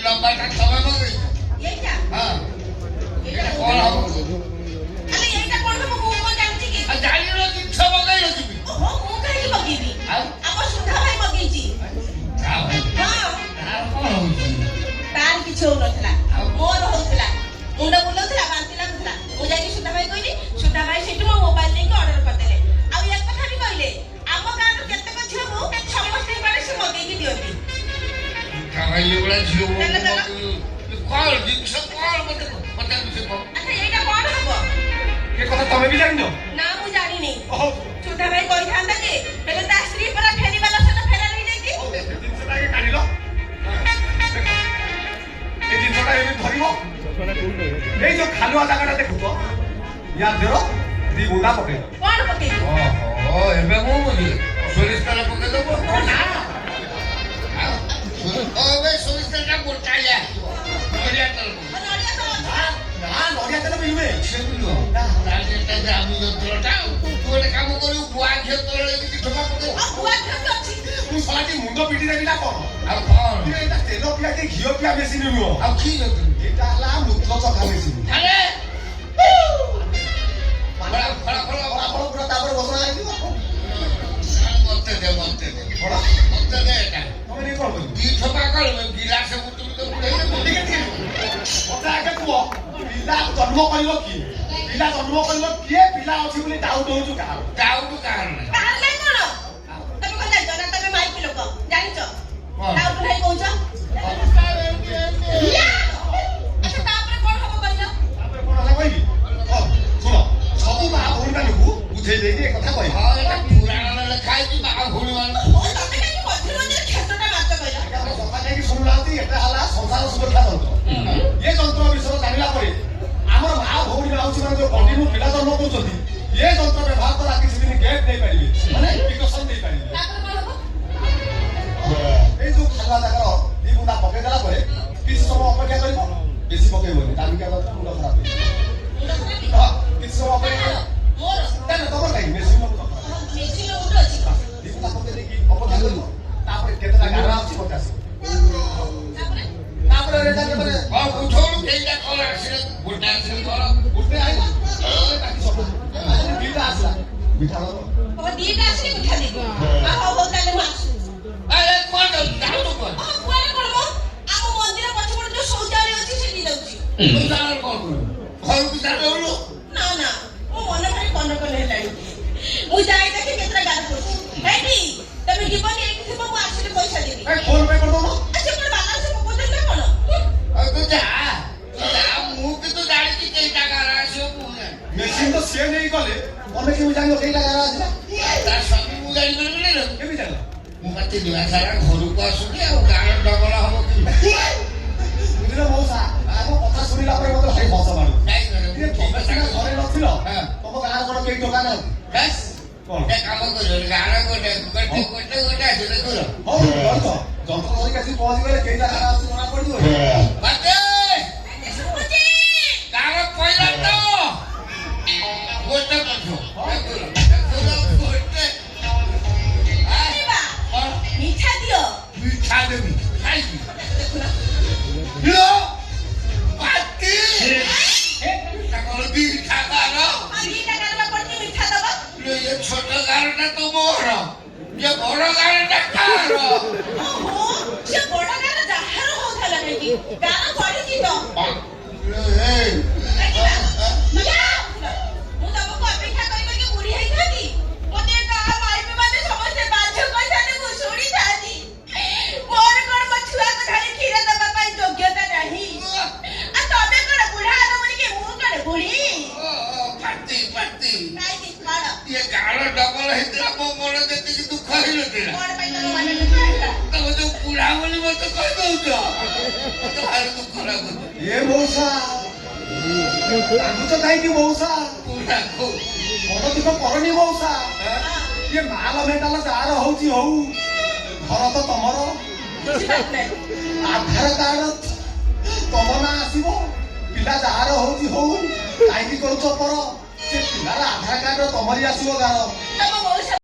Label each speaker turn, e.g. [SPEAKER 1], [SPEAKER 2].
[SPEAKER 1] লম্বাটা সবাই মগে
[SPEAKER 2] এইটা
[SPEAKER 1] হ্যাঁ
[SPEAKER 2] এটা
[SPEAKER 1] কোন হবে
[SPEAKER 2] আরে এইটা কোন হবে মু জানছি কি
[SPEAKER 1] জানি না কি সব মগে রকিবি
[SPEAKER 2] ও মু কাই মগেবি
[SPEAKER 1] ଆଉ
[SPEAKER 2] আমার সুধা ভাই মগেছি
[SPEAKER 1] ଆଉ
[SPEAKER 2] হ্যাঁ
[SPEAKER 1] ଆଉ কোন হଉଛି
[SPEAKER 2] তার কিছু হউনথলা মোর হউতলা মুন্ড বুলাউতলা বান্তি লাগুতলা মু যাই সুধা ভাই কইলি সুধা ভাই সেটু মো মোবাইল নেকি অর্ডর করদেলে আর এক কথা বি কইলে আম গাঁর কেতেক ঝিও মু সমস্ত পারে সে মগেকি দিওতি
[SPEAKER 1] খাইলে বড় ঝিও কল জিনিস কল মতে মতে কিছু কল
[SPEAKER 2] আচ্ছা এইটা কোন হবো
[SPEAKER 3] এ কথা তুমি বি জানি
[SPEAKER 2] না মু জানি নি
[SPEAKER 3] ওহ
[SPEAKER 2] সুধা ভাই কইথান্তা যে হেলে তা স্ত্রী পরা ফেরিবালা সেটা ফেরা লই যাইতি
[SPEAKER 3] জিনিসটাকে কাঢ়িল এই জিনিসটা এমনি ধরিব এই যে খালুয়া জায়গাটা দেখুছ ইয়ার দেহ দি বুন্দা পকেই
[SPEAKER 2] কোন পকেই
[SPEAKER 1] ওহো এবে মু বুঝি সরিষ তেল পকে দেব
[SPEAKER 3] না
[SPEAKER 1] ওবে সরিষ তেলটা গোটাইয়া নড়িয়া তেল
[SPEAKER 2] নড়িয়া তো
[SPEAKER 3] না নড়িয়া তেল মিলবে
[SPEAKER 1] সেগুলো রাজেটা যে আমি যন্ত্রটা তুই কাম করি বুয়া ঘিও তলে কিছু ঠোকা পকে
[SPEAKER 2] বুয়া খেতে আছে
[SPEAKER 3] তুই সালাটি মুন্ড পিটি দেবি না কোন
[SPEAKER 1] আর কোন
[SPEAKER 3] তুই এটা তেল পিয়া কি ঘিও পিয়া মেশিন নিও
[SPEAKER 1] আর কি যন্ত্র
[SPEAKER 3] এটা হলা মূত্র চখা মেশিন
[SPEAKER 1] আরে বড় বড় বড়
[SPEAKER 3] আপন পুরা তারপরে বসনা আইবি
[SPEAKER 1] মতে দে
[SPEAKER 3] বড়
[SPEAKER 1] মতে দে এটা
[SPEAKER 3] তুমি নি কোন
[SPEAKER 1] দি ঠোকা কল গিলাসে মুতুম তো উড়াই
[SPEAKER 3] ঠিক আছে ওটা আগে কুহ পিলা জন্ম করিব কি পিলা জন্ম করিব কিয়ে পিলা ଅଛି ବୋଲି ডাউট হউଛୁ কাହାର
[SPEAKER 1] ডাউট কারণ
[SPEAKER 2] তাহলে কোন তুমি কোন জানো না তুমি মাইক লোক জানিছ
[SPEAKER 1] কোন?
[SPEAKER 2] ডাউট নাই কହୁଛ আচ্ছা তারপরে কোন হবো কইলো
[SPEAKER 3] তাପରେ কোন ହେଲା କହିବି ଶୁଣ ସବୁ ମା ଭଉଣୀ ମାନଙ୍କୁ ବୁଝେଇ ଦେଇକି ଏ କଥା କହିବା
[SPEAKER 1] ହଁ এটা পুরাণ লেখা ହେଇଛି ମା ଭଉଣୀ ମାନେ
[SPEAKER 2] ও তবে কাই মধ্যে মধ্যে ক্ষেত্রটা মাত্র কইলো
[SPEAKER 3] ଆପଣ ସଫା ଯାଇକି ଶୁଣୁନାହାନ୍ତି ଏଟା ହେଲା ସଂସାର ସୁରକ୍ଷା ଯନ୍ତ୍ର ଏ ଯନ୍ତ୍ର ବିଷୟରେ ଜାଣିଲା ପରେ ଆମର ମା ଭଉଣୀ ମାଉସୀ ମାନେ ଯୋଉ କଣ୍ଟିନ୍ୟୁ ପିଲା ଜନ୍ମ କରୁଛନ୍ତି ଏ ଯନ୍ତ୍ର ବ୍ୟବହାର ଦ୍ୱାରା କିଛି ଦିନ ଗେପ୍ ଦେଇପାରିବେ ମାନେ ପ୍ରିକସନ୍ ଦେଇପାରିବେ
[SPEAKER 2] তারপরে কোন হবো
[SPEAKER 3] এই ଯୋଉ ଖାଲୁଆ ଜାଗାର ଦି ବୁନ୍ଦା ପକେଇ ଦେଲା ପରେ କିଛି ସମୟ ଅପେକ୍ଷା କରିବ ବେଶୀ ପକେଇବନି ଦାମିକା ଯନ୍ତ୍ର ମୁଣ୍ଡ ଖରାପ ହେଇଯିବ ହଁ କିଛି ସମୟ ଅପେକ୍ଷା କରିବ
[SPEAKER 2] মোর
[SPEAKER 3] ତାହେଲେ ତମର କାହିଁକି ମେସିନ୍ ମୁଣ୍ଡ ଖରାପ
[SPEAKER 2] মেশিন উঠে আছে
[SPEAKER 3] ଦି ବୁନ୍ଦା ପକେଇ ଦେଇକି ଅପେକ୍ଷା କରିବ ତାପରେ କେତେଟା ଗାର ଆସୁଛି ମତେ ଆସିବ
[SPEAKER 2] তারপরে
[SPEAKER 3] ତାପରେ ରେଜଲ୍ଟ ପରେ
[SPEAKER 1] ହଁ ବୁଝଉନୁ କେଇଟା କଲ ଆସିଲେ ଗୋଟେ ଆସିଲେ କଲ
[SPEAKER 3] ଗୋଟେ ଆଇଲା ବାକି ସବୁ ଦିଟା ଆସିଲା ମିଠା ଦବ
[SPEAKER 2] ও দিটা আছে মিঠা দিব হবো তাহলে মাছ
[SPEAKER 1] আরে কোন ডাউট কোন
[SPEAKER 2] ও কোন করব ଆମ ମନ୍ଦିର ପଛପଟେ ଯୋଉ ଶୌଚାଳୟ ଅଛି ସେଠି ଯାଉଛି
[SPEAKER 1] তুই জানার কোন ঘরକୁ যাবে হলো
[SPEAKER 2] ନା ନା ମୋ ମନ ଭାରି କନ କନ ହେଲାଣି ମୁଁ ଯାଇ ଦେଖି କେତେଟା ଗାର ପଡୁଛି ଏଠି ତମେ ଯିବନି ଏଇଠି ଥିବ ମୁଁ ଆସିଲେ ପଇସା ଦେବି
[SPEAKER 3] ଏ ଫୋନ ପେ କରିଦଉନ
[SPEAKER 2] ଆଚ୍ଛା ମୋର ବାଲାନ୍ସ ପକଉଛନ୍ତି ନା କଣ
[SPEAKER 1] ଆଉ ତୁ ଯା ମୁଁ କିନ୍ତୁ ଜାଣିଛି କେଇଟା ଗାର ଆସିବ ମୁଁ ଜାଣି
[SPEAKER 3] ମେସିନ୍ ତ ସିଏ ନେଇ ଗଲେ ତମେ କେମିତି ଜାଣିବ କେଇଟା ଗାର ଆସିଲା
[SPEAKER 1] ତା ସ୍ୱାମୀ ମୁଁ ଜାଣିପାରିବିନି ନା
[SPEAKER 3] କେମିତି ଜାଣିଲ
[SPEAKER 1] ମୁଁ ମାତେ ଦିନ ସାରା ଘରକୁ ଆସୁନି ଆଉ ଗାଁର ଡବଲ ହବ କି
[SPEAKER 3] ବୁଝିଲ ମଉସା ଆମ କଥା ଶୁଣିଲା ପରେ ମତେ ଭାରି ହସ ମାଡୁ
[SPEAKER 1] ନାଇଁ
[SPEAKER 3] ଟିକେ ତମେ ସିନା ଘରେ ନଥିଲ
[SPEAKER 1] ହଁ।
[SPEAKER 3] ତମ ଗାଁର କଣ କେହି ଟଙ୍କା ନାହାନ୍ତି
[SPEAKER 1] ବାସ୍
[SPEAKER 3] କଣ
[SPEAKER 1] ଗୋଟେ କାମ କରିବ ଗାଁର ଗୋଟେ ଆସିଲେ କର
[SPEAKER 3] ହଉ ରହିଛ ଯନ୍ତ୍ର ଧରିକି ଆସି ପହଞ୍ଚି ଗଲେ କେଇଟା ଗାର ଆସୁଛି ଜଣା ପଡିଯିବ
[SPEAKER 1] ବାତେ
[SPEAKER 2] ଶୁଭୁଛି
[SPEAKER 1] ଗାଁର ପଇଲା ତ ଗୋଟେ ପଛ ଗୋଟେ
[SPEAKER 2] ଯିବା ମିଠା ଦିଅ
[SPEAKER 1] ମିଠା ଦେବି ଖାଇବି
[SPEAKER 2] ଦେଖୁନ
[SPEAKER 1] लो बाती ताकल दिखा गारो
[SPEAKER 2] ଆଉ ଦିଟା ଗାର ପଡିଛି ମିଠା ଦବ
[SPEAKER 1] ये छोटा गारोटा तो मोर ये बड़ गारोटा कारो
[SPEAKER 2] ଓହୋ ସେ ବଡ ଗାର ଯାହାର ହଉଥିଲା କାହିଁକି ଗାର ପଡିଛି ତ
[SPEAKER 1] ए
[SPEAKER 2] ଦେଖିବା ମୁଁ ତମକୁ ଅପେକ୍ଷା କରି କରିକି ବୁଢୀ ହେଇଥାନ୍ତି ମତେ ଗାଁ ମାଇପେ ମାନେ ସମସ୍ତେ ବାଧ୍ୟ କରିଥାନ୍ତି ମୁଁ ଶୁଣିଥାନ୍ତି ମୋର କଣ ମୋ ଛୁଆକୁ ଧରି କ୍ଷୀର ଦେବା ପାଇଁ ଯୋଗ୍ୟତା ନାହିଁ ଆଉ ତମେ କଣ ବୁଢା ହେଲ ବୋଲିକି ମୁଁ କଣ ବୁଢୀ
[SPEAKER 1] पाती पाती
[SPEAKER 2] କାହିଁକି କଣ
[SPEAKER 1] ये गारो डबल हितरा मो मन जति की दुख हिलो तेरा
[SPEAKER 2] କଣ ପାଇଁ ତମ ମନେ ଦୁଃଖ ହେଲା
[SPEAKER 1] तब जो पूरा बोली मत कह दउतो तो हार दुख लागो
[SPEAKER 3] ଏ ମଉସା କାନ୍ଦୁଛ କାହିଁକି ମଉସା
[SPEAKER 1] पूरा को
[SPEAKER 3] ମନ ଦୁଃଖ କରନି ମଉସା ଇଏ ମାଲ ମେଟାଲ ଯାହାର ହଉଛି ହଉ ଘର ତ ତମର
[SPEAKER 2] ବୁଝିପାରୁନାହିଁ
[SPEAKER 3] ଆଧାର କାର୍ଡ ତମ ନାଁ ଆସିବ ପିଲା ଯାହାର ହଉଛି ହଉ କାହିଁକି କରୁଛ ପର ସେ ପିଲାର ଆଧାର କାର୍ଡ ତମରି ଆସିବ ଗାର
[SPEAKER 2] ତମ ମଉସା